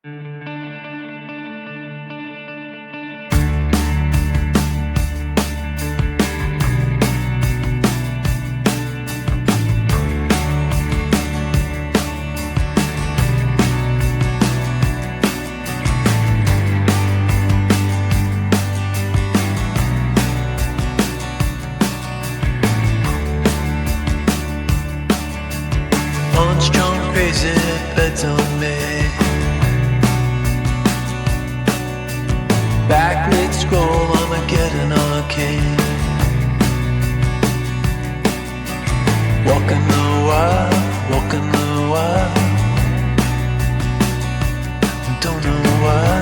Crazy bets on me. Back mid-scroll, Armageddon arcade. Walking the wild, walking the wild. Don't know why.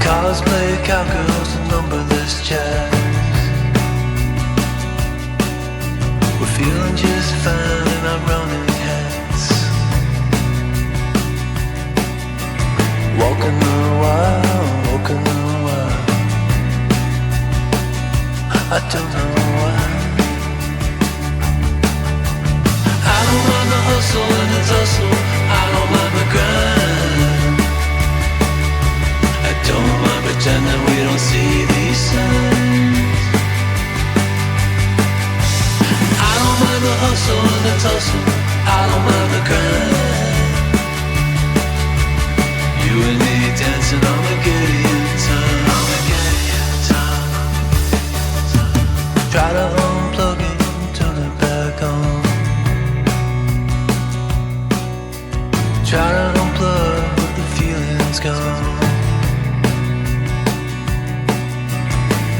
Cosplay cowgirls and numberless chats. We're feeling just fine in our running hats. Walking the wild, walking the wild. I don't know why. I don't mind the hustle and the tussle. I don't mind the grind. I don't mind pretending we don't see these signs. The hustle and the tussle, I don't mind the grind. You and me dancing on the Gideon time. Try to unplug it, turn it back on. Try to unplug, but the feeling's gone.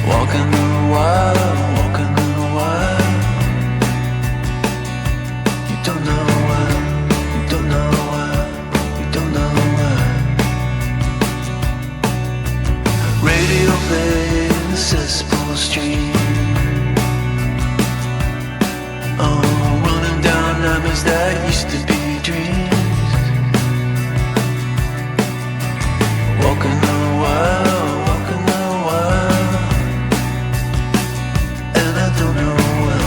Walking the wild, walking the wild. Don't know why, you don't know why, you don't know why. Radio play in the cesspool stream. Oh, running down nightmares that used to be dreams. Walking the wild, walking the wild. And I don't know why.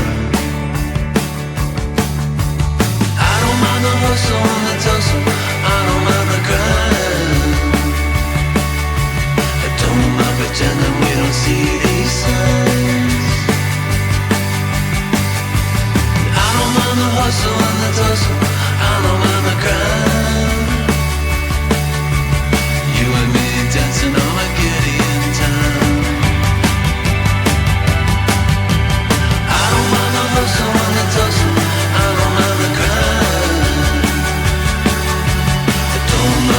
The hustle and the tussle, I don't mind the grind. I don't mind pretending we don't see these signs. I don't mind the hustle and the tussle, I don't mind the grind. You and me dancing on a Gideon time. I don't mind the hustle and the tussle, I don't mind the grind.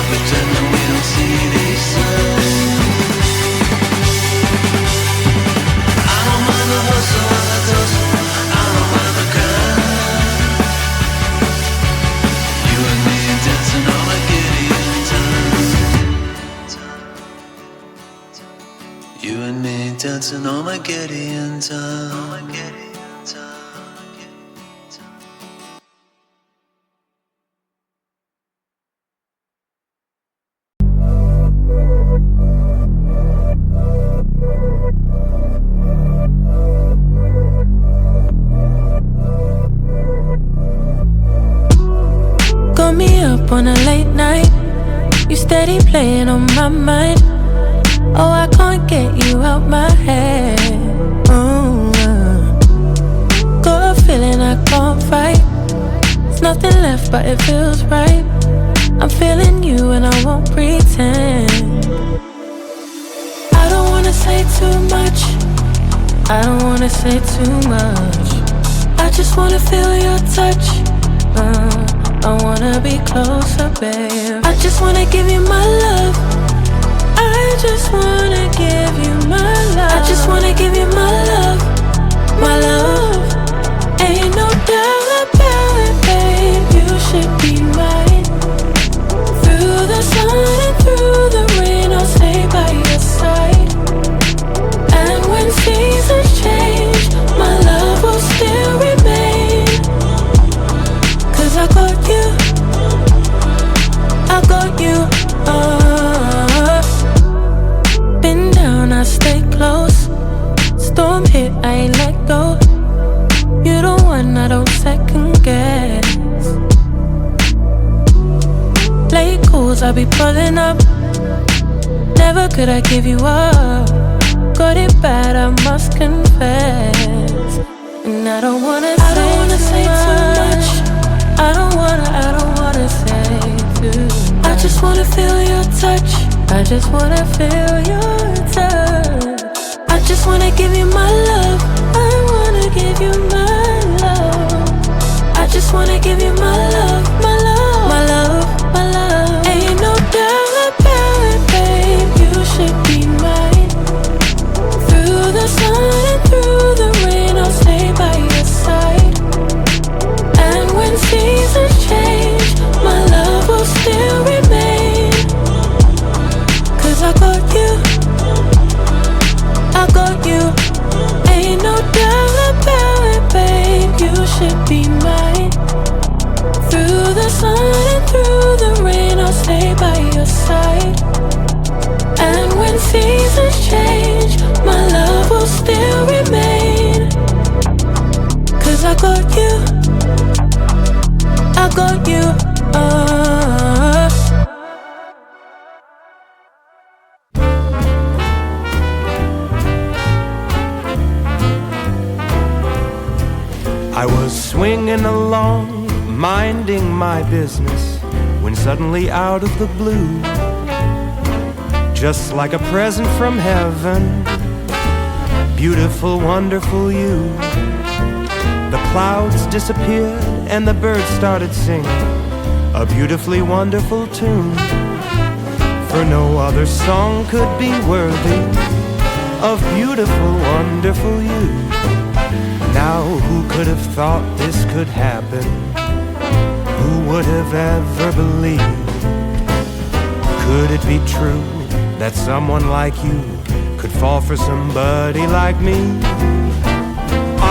Pretending we don't see these signs. I don't mind the hustle and the tussle, I don't mind the grind. You and me dancing on a Gideon time. You and me dancing on a Gideon time. On a late night, you steady playing on my mind. Oh, I can't get you out my head. Got a feeling I can't fight. There's nothing left but it feels right. I'm feeling you and I won't pretend. I don't wanna say too much, I don't wanna say too much. I just wanna feel your touch. I wanna be closer, babe. I just wanna give you my love. I just wanna give you my love. I just wanna give you my love, my love. Ain't no doubt about it, babe. You should be mine. Through the sun and through the rain, I'll stay by your side. And when seasons change, my love will still remain. 'Cause I got you, I got you. Been down, I stay close. Storm hit, I ain't let go. You the one I don't second calls, I be pulling up. Never could I give you up. Got it bad, I must confess. And I don't wanna say too much. I don't wanna say too much. I just wanna feel your touch. I just wanna feel your touch. I just wanna give you my love. I wanna give you my love. I just wanna give you my love, my love, my love, my love. Ain't no doubt about it, babe. You should be mine. Through the sun and through the rain, I'll stay by your side. And when seasons change, my love will still remain. 'Cause I got you, I got you. Ain't no doubt about it, babe. You should be mine. Through the sun and through the rain, I'll stay by your side. And when seasons change, my love will still remain. 'Cause I got you, I got you. I was swinging along, minding my business, when suddenly out of the blue, just like a present from heaven, beautiful, wonderful you. The clouds disappeared and the birds started singing a beautifully wonderful tune. For no other song could be worthy of beautiful, wonderful you. Now who could have thought this could happen? Who would have ever believed? Could it be true that someone like you could fall for somebody like me?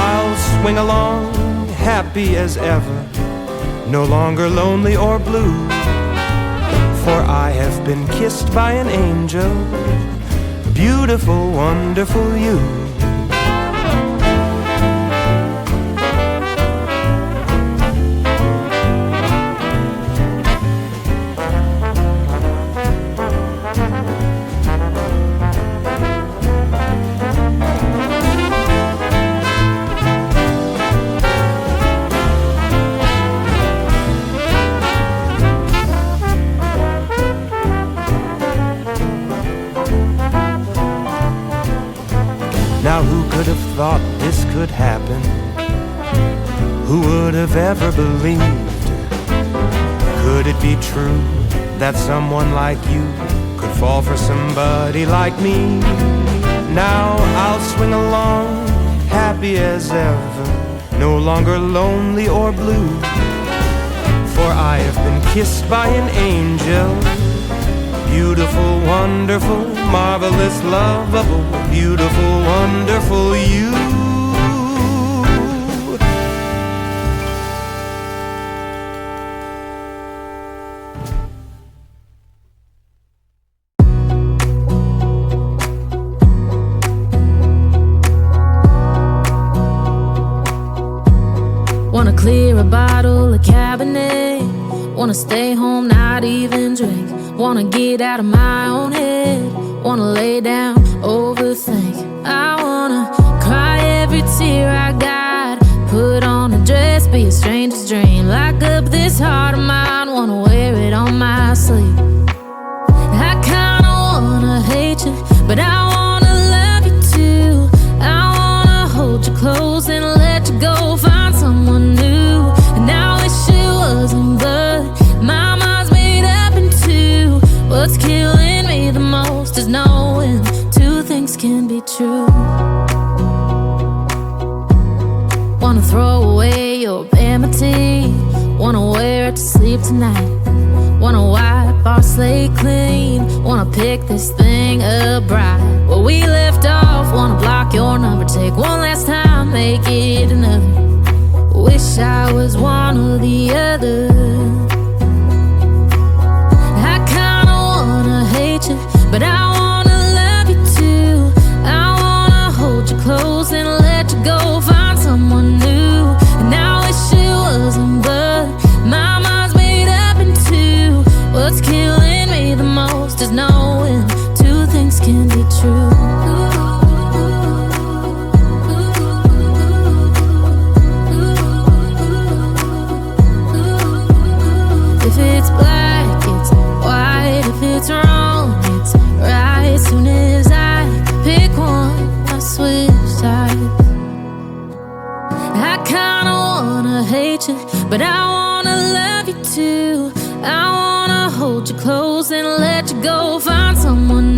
I'll swing along, happy as ever, no longer lonely or blue. For I have been kissed by an angel, beautiful, wonderful you. Now who could have thought this could happen? Who would have ever believed? Could it be true that someone like you could fall for somebody like me? Now I'll swing along, happy as ever, no longer lonely or blue. For I have been kissed by an angel, beautiful, wonderful, marvelous, lovable, beautiful, wonderful you. Wanna clear a bottle of Cabernet. Wanna stay home, not even drink. Wanna get out of my own head. Wanna lay down, overthink. I wanna cry every tear I got. Put on a dress, be a stranger's dream. Lock up this heart of mine, wanna wear it on my sleeve. I kinda wanna hate you, but I wanna love you too. I wanna hold you close and let you go. Find someone new, and I wish it wasn't, but my mind's made up in two. What's killing me the most is knowing two things can be true. Wanna throw away your vanity. Wanna wear it to sleep tonight. Wanna wipe our slate clean. Wanna pick this thing up right where we left off. Wanna block your number, take one last time, make it another. Wish I was one or the other. I kinda wanna hate you, but I wanna love you too. I wanna hold you close and let you go. Find someone new, and I wish it wasn't, but my mind's made up in two. What's killing you, but I wanna love you too. I wanna hold you close and let you go. Find someone